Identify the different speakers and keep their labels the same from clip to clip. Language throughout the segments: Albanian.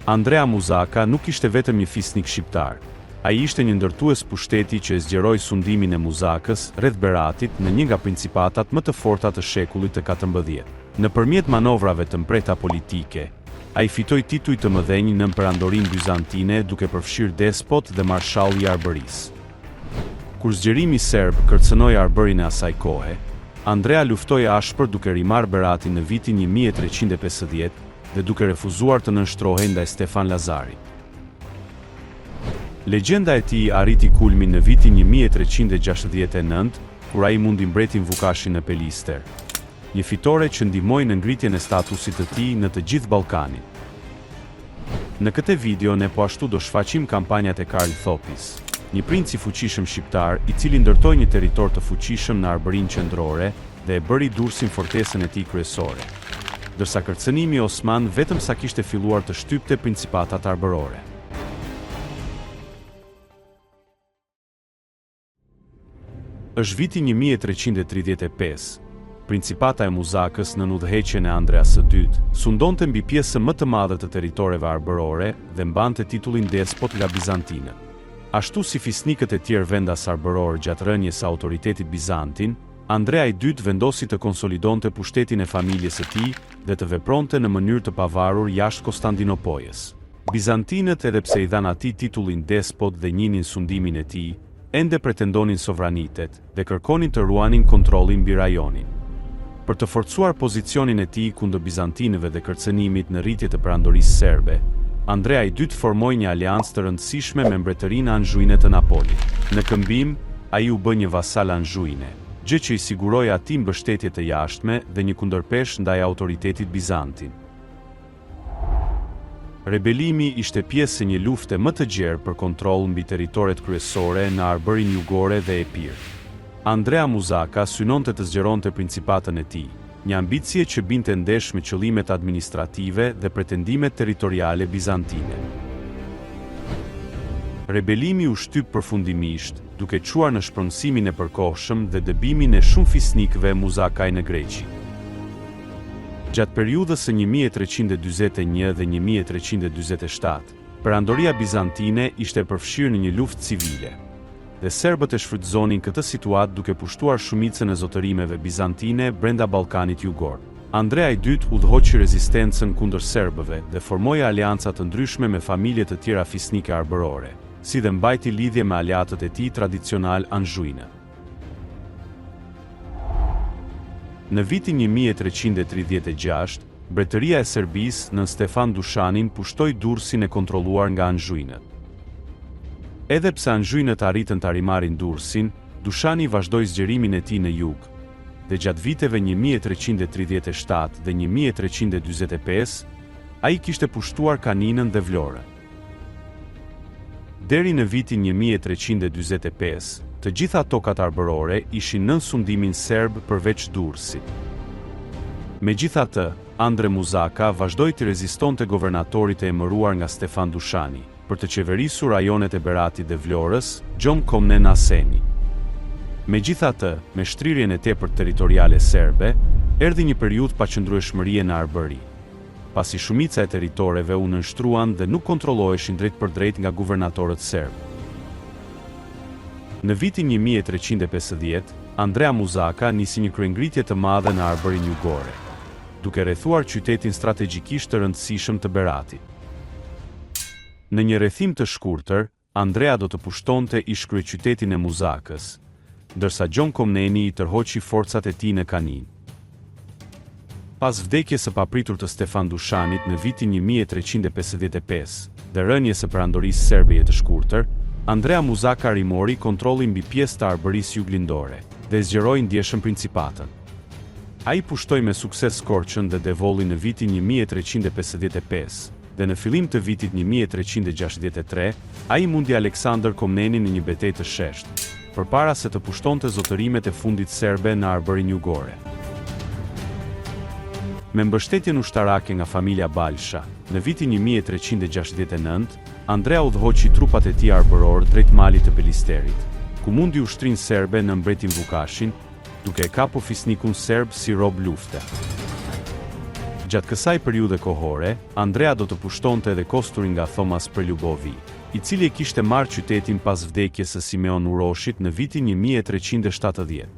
Speaker 1: Andrea Muzaka nuk ishte vetëm një fisnik shqiptar. Ai ishte një ndërtues pushteti që e zgjeroi sundimin e Muzakës rreth Beratit në një nga principatat më të forta të shekullit të 14. Nëpërmjet manovrave të mprehta politike, ai fitoi tituj të mëdhenj në Perandorinë Bizantine duke përfshirë despot dhe marshall i Arbërisë. Kur zgjerimi serb kërcënoi Arbërin e asaj kohe, Andrea luftoi ashpër duke rimarrë Beratin në vitin 1350 dhe duke refuzuar të nënshtrohej ndaj Stefan Lazarit. Legjenda e tij arriti kulmin në vitin 1369, kur ai mundi mbretin Vukashin në Pelister, një fitore që ndihmoi në ngritjen e statusit të tij në të gjithë Ballkanin. Në këtë video ne po ashtu do shfaqim kampanjat e Karl Thopis, një princ i fuqishëm shqiptar i cili ndërtoi një territor të fuqishëm në Arbërinë qendrore dhe e bëri Durrësin fortesën e tij kryesore, ndërsa kërcënimi osman vetëm sa kishte filluar të shtypte principatat arbërore. Është viti 1335, principata e Muzakës në udhëheqjen e Andreas së dytë sundonte mbi pjesën më të madhe të territoreve arbërore dhe mbante titullin despot nga bizantinët. Ashtu si fisnikët e tjerë vendas arbëror gjatë rënies së autoritetit bizantin, Andrea i dytë vendosi të konsolidonte pushtetin e familjes së tij dhe të vepronte në mënyrë të pavarur jashtë Konstantinopojës. Bizantinët, edhe pse i dhanë atij titullin despot dhe njihnin sundimin e tij, ende pretendonin sovranitet dhe kërkonin të ruanin kontrollin mbi rajonin. Për të forcuar pozicionin e tij kundër bizantinëve dhe kërcënimit në rritje të perandorisë serbe, Andrea i dytë formoi një aleancë të rëndësishme me mbretërinë anxhuine të Napolit. Në këmbim, ai u bë një vasal anxhuine, gjë që i siguroi atij mbështetje të jashtme dhe një kundërpesh ndaj autoritetit bizantin. Rebelimi ishte pjesë e një lufte më të gjerë për kontroll mbi territoret kryesore në Arbërinë Jugore dhe Epir. Andrea Muzaka synonte të zgjeronte principatën e tij, një ambicie që binte ndesh me qëllimet administrative dhe pretendimet territoriale bizantine. Rebelimi u shtyp përfundimisht, duke çuar në shpërngësimin e përkohshëm dhe dëbimin e shumë fisnikëve Muzakaj në Greqi. Gjatë periudhës së 1341 dhe 1347, perandoria bizantine ishte përfshirë në një luftë civile, dhe serbët e shfrytëzonin këtë situatë duke pushtuar shumicën e zotërimeve bizantine brenda Ballkanit Jugor. Andrea i dytë udhëhoqi rezistencën kundër serbëve dhe formoi aleanca të ndryshme me familje të tjera fisnike arbërore, si dhe mbajti lidhje me aleatët e tij tradicional anxhuine. Në vitin 1336, mbretëria e Serbisë nën Stefan Dushanin pushtoi Durrësin e kontrolluar nga anxhuinët. Edhe pse anxhuinët arritën ta rimarrin Durrësin, Dushani vazhdoi zgjerimin e tij në jug, dhe gjatë viteve 1337 dhe 1345, ai kishte pushtuar Kaninën dhe Vlorën. Deri në vitin 1345, të gjitha tokat arbërore ishin nën sundimin serb përveç Durrësit. Megjithatë, Andre Muzaka vazhdoi të rezistonte governatorit e emëruar nga Stefan Dushani për të qeverisur rajonet e Beratit dhe Vlorës, Gjom Komnen Aseni. Megjithatë, me shtrirjen e tepërt territoriale serbe, erdhi një periudhë paqëndrueshmërie në Arbëri, pasi shumica e territoreve u nënshtruan dhe nuk kontrolloheshin drejt për drejt nga guvernatorët serb. Në vitin 1350, Andrea Muzaka nisi një kryengritje të madhe në Arbërinë Jugore, duke rrethuar qytetin strategjikisht të rëndësishëm të Beratit. Në një rrethim të shkurtër, Andrea do të pushtonte ish-kryeqytetin e Muzakës, ndërsa Gjom Komneni i tërhoqi forcat e tij në Kanin. Pas vdekjes së papritur të Stefan Dushanit në vitin 1355 dhe rënies së perandorisë serbe të shkurtër, Andrea Muzaka rimori kontrollin mbi pjesë të Arbërisë juglindore dhe zgjeroi ndjeshëm principatën. Ai pushtoi me sukses Skorçën dhe Devollin në vitin 1355 dhe në fillim të vitit 1363, ai mundi Aleksandër Komnenin në një betejë të sheshtë, përpara se të pushtonte zotërimet e fundit serbe në Arbërinë Jugore. Me mbështetjen ushtarake nga familja Balsha, në vitin 1369, Andrea udhëhoqi trupat e tij arbëror drejt malit të Pelisterit, ku mundi ushtrinë serbe në mbretin Vukashin, duke e kapur fisnikun serb si rob lufte. Gjatë kësaj periudhe kohore, Andrea do të pushtonte edhe kosturin nga Thomas Prelubovi, i cili e kishte marrë qytetin pas vdekjes së Simeon Uroshit në vitin 1370.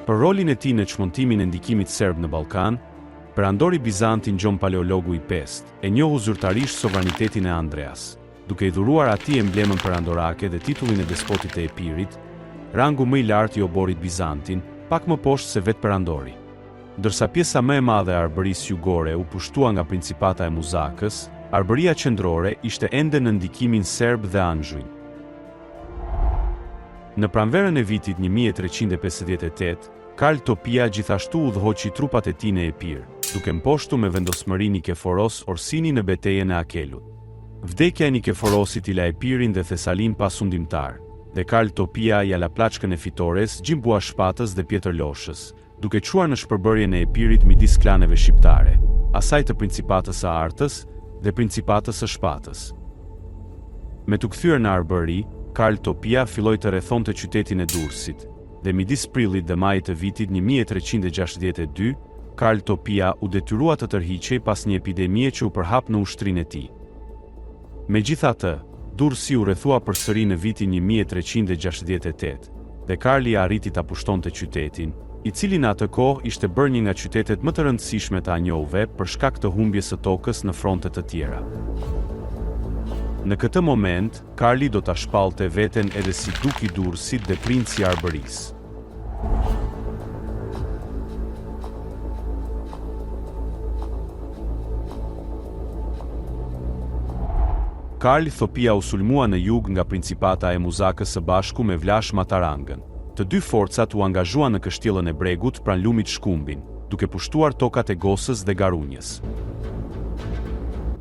Speaker 1: Për rolin e tij në çmontimin e ndikimit serb në Ballkan, perandori bizantin Gjon Paleologu i Pest e njohu zyrtarisht sovranitetin e Andreas, duke i dhuruar atij emblemën perandorake dhe titullin e despotit të Epirit, rangu më i lartë i oborit bizantin, pak më poshtë se vetë perandori. Ndërsa pjesa më e madhe e arbërisë jugore u pushtua nga Principata e Muzakës, arbëria qendrore ishte ende në ndikimin serb dhe anxhuj. Në pranverën e vitit 1358, Karl Topia gjithashtu udhëhoqi trupat e tij në Epir, duke mposhtu me vendosmëri Nikeforos Orsini në betejën e Akelut. Vdekja e Nikeforosit i la Epirin dhe Thesalin pa sundimtar, dhe Karl Topia ja la plaçkën e fitores Gjimbua Shpatës dhe Pjetër Loshës, duke quar në shpërbërjen e Epirit midis klaneve shqiptare, asaj të Principatës së Artës dhe Principatës së Shpatës. Me të kthyer në arbëri, Karl Topia filloi të rrethonte qytetin e Durrësit, dhe midis prillit dhe majit të vitit 1362, Karl Topia u detyrua të tërhiqej pas një epidemie që u përhap në ushtrinë e tij. Megjithatë, Durrësi u rrethua përsëri në vitin 1368, dhe Karli arriti ta pushtonte qytetin, i cili në atë kohë ishte bërë një nga qytetet më të rëndësishme të anjovë për shkak të humbjes së tokës në fronte të tjera. Në këtë moment, Karli do ta shpallte veten edhe si duk i Durrësit dhe princi i Arbërisë. Karl Topia u sulmua në jug nga Principata e Muzakës së bashku me Vlash Matarangën. Të dy forcat u angazhuan në kështjellën e bregut pranë lumit Shkumbin, duke pushtuar tokat e Gosës dhe Garunjës.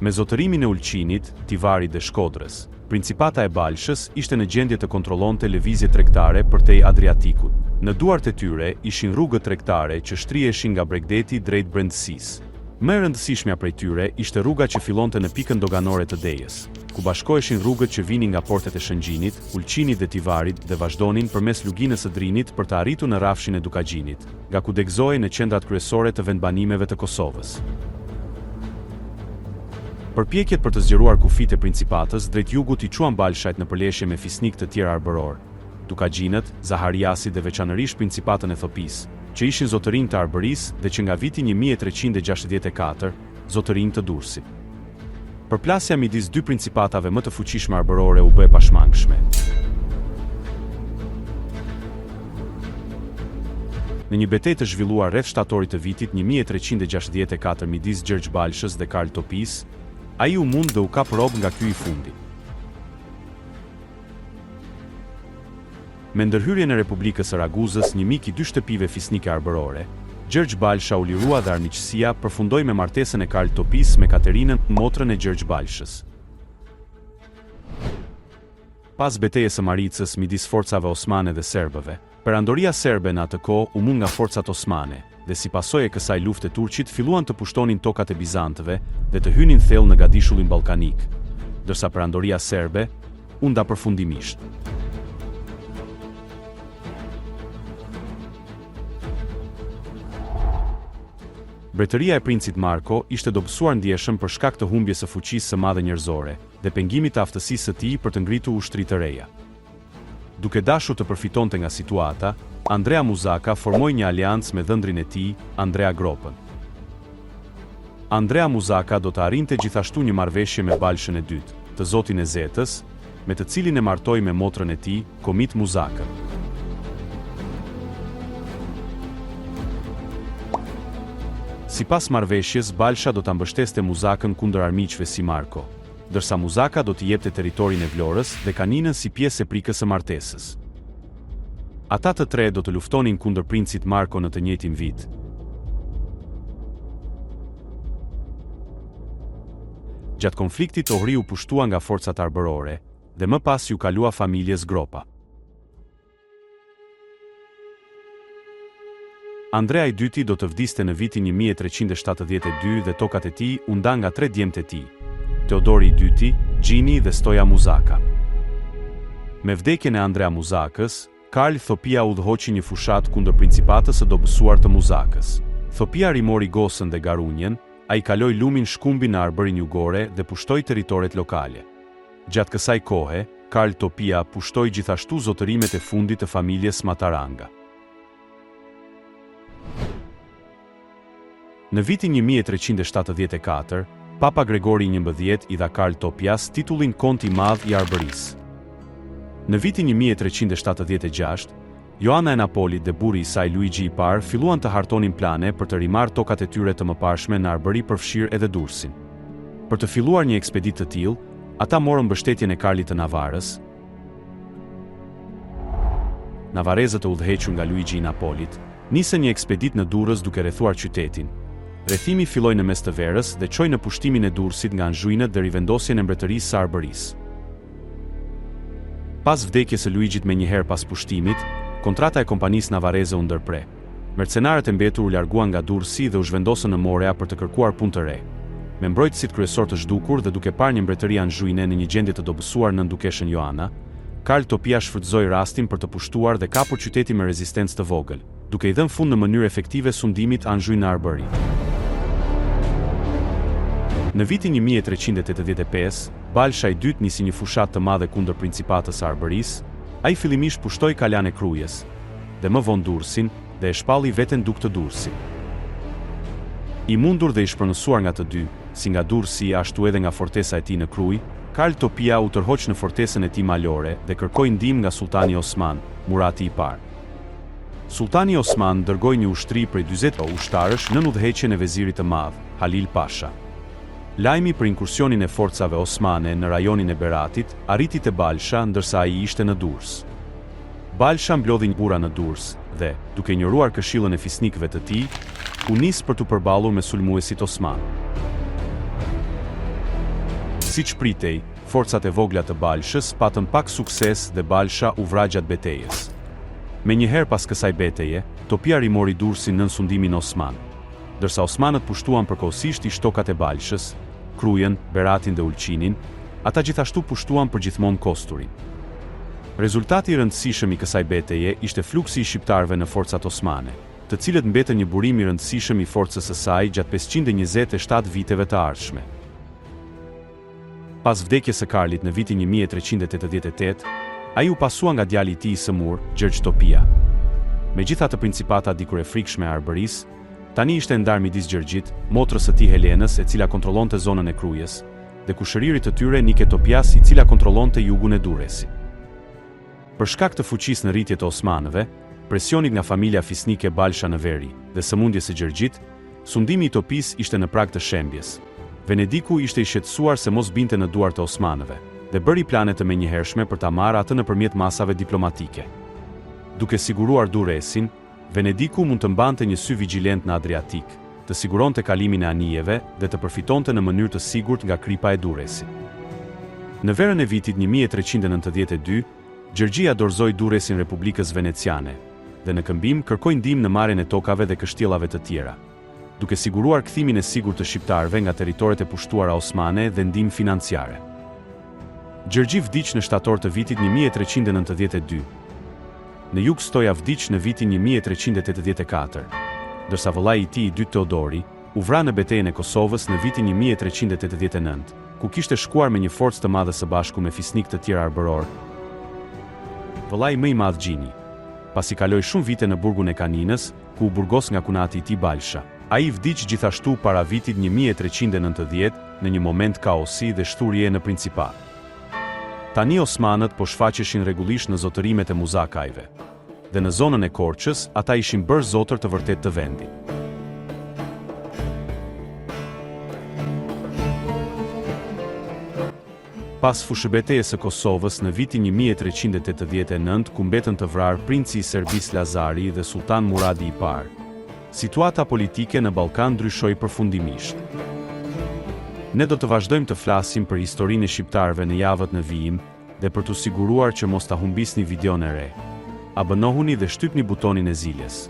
Speaker 1: Me zotërimin e Ulqinit, Tivarit dhe Shkodrës, Principata e Balshës ishte në gjendje të kontrollonte lëvizje tregtare përtej Adriatikut. Në duart e tyre ishin rrugët tregtare që shtriheshin nga Bregdeti drejt brendësisë. Më e rëndësishmja prej tyre ishte rruga që fillonte në pikën doganore të Dejës, ku bashkoheshin rrugët që vinin nga portet e Shëngjinit, Ulqinit dhe Tivarit dhe vazhdonin përmes luginës së Drinit për të arritur në rafshin e Dukagjinit, nga ku degëzohej në qendrat kryesore të vendbanimeve të Kosovës. Përpjekjet për të zgjeruar kufit e Principatës drejt jugut i quan Balshajt në përleshje me fisnik të tjerë arbëror, Dukagjinët, Zahariasit dhe veçanërisht Principatën e Thopisë, që ishin zotërinj të Arbërisë dhe që nga viti 1364, zotërinj të Durrësit. Përplasja midis dy principatave më të fuqishme arbërore u bë e pashmangshme. Në një betejë të zhvilluar rreth shtatorit të vitit 1364 midis Gjergj Balshës dhe Karl Topisë, ai u mund dhe u kap rob nga ky i fundit. Me ndërhyrjen e Republikës së Raguzës, një mik i dy shtëpive fisnike arbërore, Gjergj Balsha u lirua dhe armiqësia përfundoi me martesën e Karl Topisë me Katerinën, motrën e Gjergj Balshës. Pas betejës së Maricës midis forcave osmane dhe serbëve, perandoria serbe në atë kohë u mund nga forcat osmane, dhe si pasojë e kësaj lufte turqit filluan të pushtonin tokat e bizantëve dhe të hynin thellë në gadishullin ballkanik, ndërsa perandoria serbe u nda përfundimisht. Mbretëria e princit Marko ishte dobësuar ndjeshëm për shkak të humbjes së fuqisë së madhe njerëzore dhe pengimit të aftësisë së tij për të ngritur ushtri të reja. Duke dashur të përfitonte nga situata, Andrea Muzaka formoi një aleancë me dhëndrin e tij, Andrea Gropën. Andrea Muzaka do të arrinte gjithashtu një marrëveshje me Balshën e dytë, të zotin e Zetës, me të cilin e martoi me motrën e tij, Komit Muzakën. Sipas marrëveshjes, Balsha do ta mbështeste Muzakën kundër armiqve si Marko, ndërsa Muzaka do t'i jepte territorin e Vlorës dhe Kaninën si pjesë e prikës së martesës. Ata të tre do të luftonin kundër princit Marko në të njëjtin vit. Gjatë konfliktit Ohri u pushtua nga forcat arbërore dhe më pas ju kalua familjes Gropa. Andrea i dyti do të vdiste në vitin 1372 dhe tokat e tij u ndan nga tre djemtë e tij, Teodori i dyti, Gjini dhe Stoja Muzaka. Me vdekjen e Andrea Muzakës, Karl Thopia udhëhoqi një fushat kundër principatës së dobësuar të Muzakës. Thopia rimori Gosën dhe Garunjen, ai kaloi lumin shkumbi në arbërin jugore dhe pushtoi territoret lokale. Gjatë kësaj kohe, Karl Thopia pushtoi gjithashtu zotërimet e fundit të familjes Mataranga. Në vitin 1374, Papa Gregori XI i dha Karl Thopias titullin Kont i Madh i Arbërisë. Në vitin 1376, Joana e Napolit dhe burri i saj Luigi i Parë filluan të hartonin plane për të rimarrë tokat e tyre të mëparshme në arbëri përfshirë edhe Durrësin. Për të filluar një ekspeditë të tillë, ata morën mbështetjen e Karlit të Navarës. Navarezët e udhëhequr nga Luigi i Napolit nisën një ekspeditë në Durrës duke rrethuar qytetin. Rrethimi filloi në mes të verës dhe çoi në pushtimin e Durrësit nga Anxhuinët dhe rivendosjen e mbretërisë së Arbërisë. Pas vdekjes së Luigjit menjëherë pas pushtimit, kontrata e kompanisë navareze u ndërpre. Mercenarët e mbetur u larguan nga Durrësi dhe u zhvendosën në Morea për të kërkuar punë të re. Me mbrojtësit kryesor të zhdukur dhe duke parë një mbretëri anxhuine në një gjendje të dobësuar nën dukeshën Joana, Karl Thopia shfrytëzoi rastin për të pushtuar dhe kapur qytetin me rezistencë të vogël, duke i dhënë fund në mënyrë efektive sundimit anxhuin në arbëri. Në vitin 1385, Balsha i dytë nisi një fushat të madhe kundër principatës së Arbërisë. Ai fillimisht pushtoi Kalan e Krujës, dhe më vonë Durrësin, dhe e shpalli veten duk të Durrësit. I mundur dhe i shpërndësuar nga të dy, si nga Durrësi ashtu edhe nga fortesa e tij në Krujë, Karl Thopia u tërhoq në fortesën e tij malore dhe kërkoi ndihmë nga Sultani Osman, Murati i Parë. Sultani Osman dërgoi një ushtri prej 40 ushtarësh nën udhëheqjen e vezirit të madh, Halil Pasha. Lajmi për inkursionin e forcave osmane në rajonin e Beratit arriti te Balsha ndërsa ai ishte në Durrës. Balsha mblodhi një bura në Durrës dhe, duke injoruar këshillën e fisnikëve të tij, u nis për të përballur me sulmuesit osman. Siç pritej, forcat e vogla të Balshës patën pak sukses dhe Balsha u vra gjatë betejës. Menjëherë pas kësaj beteje, Thopia rimori Durrësin nën sundimin osman. Dërsa osmanët pushtuan përkohësisht i shtokat e Balshës, Krujën, Beratin dhe Ulqinin, ata gjithashtu pushtuan përgjithmonë Kosturin. Rezultati i rëndësishëm i kësaj beteje ishte fluksi i shqiptarëve në forcat osmane, të cilët mbetën një burim i rëndësishëm i forcës së saj gjatë 527 viteve të ardhshme. Pas vdekjes së Karlit në vitin 1388, ai u pasua nga djali i tij i sëmur, Gjergj Thopia. Megjithatë principata dikur e frikshme e Arbërisë, tani ishte ndarë midis Gjergjit, motrës së tij Helenës, e cila kontrollonte zonën e Krujës, dhe kushëririt të tyre Nike Thopias, i cila kontrollonte jugun e Durrësit. Për shkak të fuqisë në rritje të osmanëve, presionit nga familja fisnike Balsha në veri dhe sëmundjes së Gjergjit, sundimi i Topis ishte në prag të shembjes. Venediku ishte i shqetësuar se mos binte në duart të osmanëve dhe bëri plane të menjëhershme për ta marrë atë nëpërmjet masave diplomatike. Duke siguruar Durrësin, Venediku mund të mbante një sy vigjilent në Adriatik, të siguronte kalimin e anijeve dhe të përfitonte në mënyrë të sigurt nga kripa e Durrësit. Në verën e vitit 1392, Gjergjia dorëzoi Durrësin Republikës Veneciane dhe në këmbim kërkoi ndihmë në marrjen e tokave dhe kështjellave të tjera, duke siguruar kthimin e sigurt të shqiptarëve nga territoret e pushtuara osmane dhe ndihmë financiare. Gjergji vdiq në shtator të vitit 1392. Në jug Stoja vdiq në vitin 1384, ndërsa vëllai i tij i dytë Teodori u vra në betejën e Kosovës në vitin 1389, ku kishte shkuar me një forcë të madhe së bashku me fisnik të tjerë arbëror. Vëllai më i madh Gjini, pasi kaloi shumë vite në burgun e Kaninës, ku u burgos nga kunati i tij Balsha. Ai vdiq gjithashtu para vitit 1390 në një moment kaosi dhe shturje në principat. Tani osmanët po shfaqeshin rregullisht në zotërimet e muzakajve, dhe në zonën e Korçës ata ishin bërë zotër të vërtet të vendit. Pas fushëbetejës së Kosovës në vitin 1389, ku mbetën të vrarë princi i Serbisë Lazari dhe Sultan Muradi i Parë, situata politike në Ballkan ndryshoi përfundimisht. Ne do të vazhdojmë të flasim për historinë e shqiptarëve në javët në vijim dhe për t'u siguruar që mos ta humbisni videon e re. Abonohuni dhe shtypni butonin e ziljes.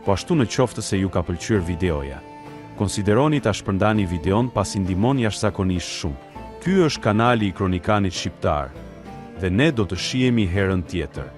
Speaker 1: Po ashtu në qoftë se ju ka pëlqyer videoja, konsideroni ta shpërndani videon pasi ndihmon jashtëzakonisht shumë. Ky është kanali i Kronikanit Shqiptar dhe ne do të shihemi herën tjetër.